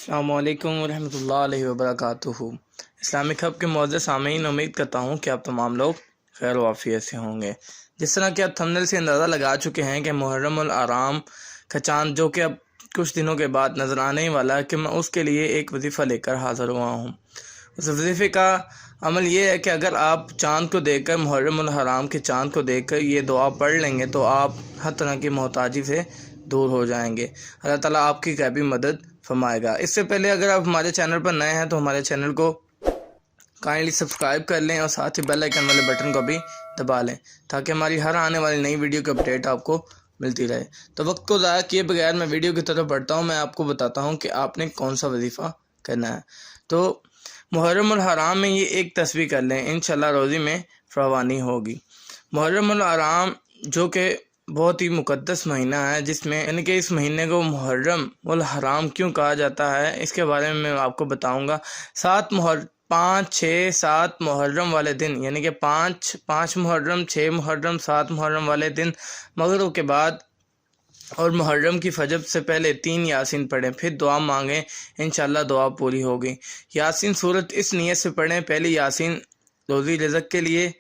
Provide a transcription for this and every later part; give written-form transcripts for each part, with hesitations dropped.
السلام علیکم ورحمۃ اللہ علیہ وبرکاتہ۔ اسلامک ہب کے معزز سامعین، امید کرتا ہوں کہ آپ تمام لوگ خیر و عافیت سے ہوں گے۔ جس طرح کہ آپ تھمبنیل سے اندازہ لگا چکے ہیں کہ محرم الحرام کا چاند جو کہ اب کچھ دنوں کے بعد نظر آنے والا ہے، کہ میں اس کے لیے ایک وظیفہ لے کر حاضر ہوا ہوں۔ اس وظیفے کا عمل یہ ہے کہ اگر آپ چاند کو دیکھ کر، محرم الحرام کے چاند کو دیکھ کر یہ دعا پڑھ لیں گے تو آپ ہر طرح کی محتاجی سے دور ہو جائیں گے۔ اللہ تعالیٰ آپ کی غیبی مدد فرمائے گا۔ اس سے پہلے اگر آپ ہمارے چینل پر نئے ہیں تو ہمارے چینل کو کائنڈلی سبسکرائب کر لیں اور ساتھ ہی بیل آئیکن والے بٹن کو بھی دبا لیں تاکہ ہماری ہر آنے والی نئی ویڈیو کی اپڈیٹ آپ کو ملتی رہے۔ تو وقت کو ضائع کیے بغیر میں ویڈیو کی طرف بڑھتا ہوں۔ میں آپ کو بتاتا ہوں کہ آپ نے کون سا وظیفہ کرنا ہے۔ تو محرم الحرام میں یہ ایک تسبیح کر لیں، انشاءاللہ روزی میں فراوانی ہوگی۔ محرم الحرام جو کہ بہت ہی مقدس مہینہ ہے، جس میں یعنی کہ اس مہینے کو محرم الحرام کیوں کہا جاتا ہے، اس کے بارے میں آپ کو بتاؤں گا۔ 5، 6، 7 محرم والے دن، یعنی کہ 5 محرم، 6 محرم، 7 محرم والے دن مغرب کے بعد اور محرم کی فجر سے پہلے 3 یاسین پڑھیں، پھر دعا مانگیں، انشاءاللہ دعا پوری ہوگی۔ یاسین صورت اس نیت سے پڑھیں: پہلی یاسین روزی رزق کے لیے،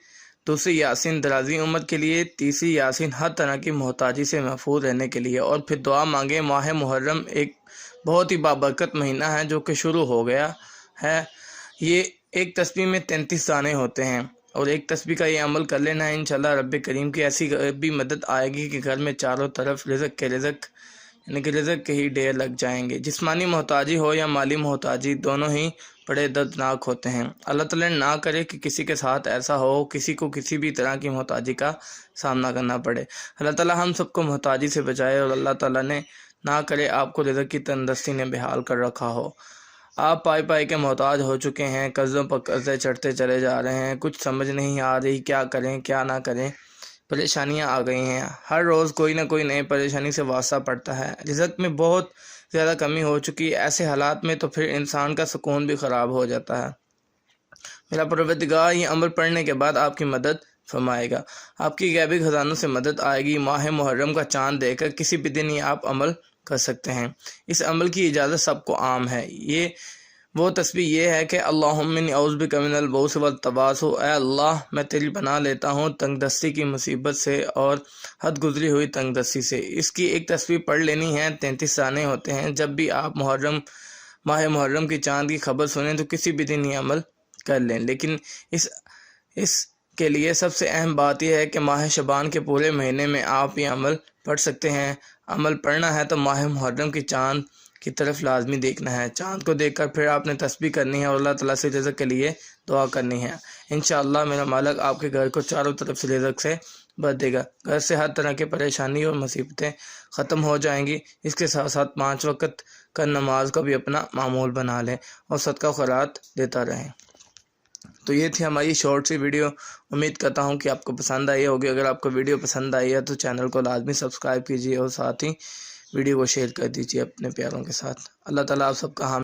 دوسری یاسین درازی عمر کے لیے، تیسری یاسین ہر طرح کی محتاجی سے محفوظ رہنے کے لیے، اور پھر دعا مانگیں۔ ماہ محرم ایک بہت ہی بابرکت مہینہ ہے جو کہ شروع ہو گیا ہے۔ یہ ایک تسبیح میں 33 دانے ہوتے ہیں، اور ایک تسبیح کا یہ عمل کر لینا ہے، انشاءاللہ رب کریم کی ایسی بھی مدد آئے گی کہ گھر میں چاروں طرف رزق یعنی کہ رزق کے ہی ڈھیر لگ جائیں گے۔ جسمانی محتاجی ہو یا مالی محتاجی، دونوں ہی بڑے دردناک ہوتے ہیں۔ اللہ تعالیٰ نہ کرے کہ کسی کے ساتھ ایسا ہو، کسی کو کسی بھی طرح کی محتاجی کا سامنا کرنا پڑے۔ اللہ تعالیٰ ہم سب کو محتاجی سے بچائے، اور اللہ تعالیٰ نے نہ کرے آپ کو رزق کی تندرستی نے بحال کر رکھا ہو۔ آپ پائی کے محتاج ہو چکے ہیں، قرضوں پر قرضے چڑھتے چلے جا رہے ہیں، کچھ سمجھ نہیں آ رہی کیا کریں کیا نہ کریں، پریشانیاں آ گئی ہیں۔ ہر روز کوئی نہ کوئی نئی پریشانی سے واسطہ پڑتا ہے، رزق میں بہت زیادہ کمی ہو چکی ہے۔ ایسے حالات میں تو پھر انسان کا سکون بھی خراب ہو جاتا ہے۔ میرا پروردگار یہ عمل پڑھنے کے بعد آپ کی مدد فرمائے گا، آپ کی غیبی خزانوں سے مدد آئے گی۔ ماہ محرم کا چاند دیکھ کر کسی بھی دن یہ آپ عمل کر سکتے ہیں۔ اس عمل کی اجازت سب کو عام ہے۔ وہ تسبیح یہ ہے کہ اللہم انی اعوذ بک من البؤس والتباس، اے اللہ میں تیری پناہ لیتا ہوں تنگ دستی کی مصیبت سے اور حد گزری ہوئی تنگ دستی سے۔ اس کی ایک تسبیح پڑھ لینی ہے، 33 دانے ہوتے ہیں۔ جب بھی آپ ماہ محرم کی چاند کی خبر سنیں تو کسی بھی دن یہ عمل کر لیں، لیکن اس کے لیے سب سے اہم بات یہ ہے کہ ماہ شعبان کے پورے مہینے میں آپ یہ عمل پڑھ سکتے ہیں۔ عمل پڑھنا ہے تو ماہ محرم کی چاند کی طرف لازمی دیکھنا ہے۔ چاند کو دیکھ کر پھر آپ نے تسبیح کرنی ہے اور اللہ تعالیٰ سے رزق کے لیے دعا کرنی ہے۔ انشاءاللہ میرا مالک آپ کے گھر کو چاروں طرف سے رزق سے بھر دے گا، گھر سے ہر طرح کی پریشانی اور مصیبتیں ختم ہو جائیں گی۔ اس کے ساتھ ساتھ 5 وقت کا نماز کو بھی اپنا معمول بنا لیں اور صدقہ خیرات دیتا رہیں۔ تو یہ تھی ہماری شارٹ سی ویڈیو، امید کرتا ہوں کہ آپ کو پسند آئی ہوگی۔ اگر آپ کو ویڈیو پسند آئی ہے تو چینل کو لازمی سبسکرائب کیجیے اور ساتھ ہی ویڈیو کو شیئر کر دیجیے اپنے پیاروں کے ساتھ۔ اللہ تعالیٰ آپ سب کا حامی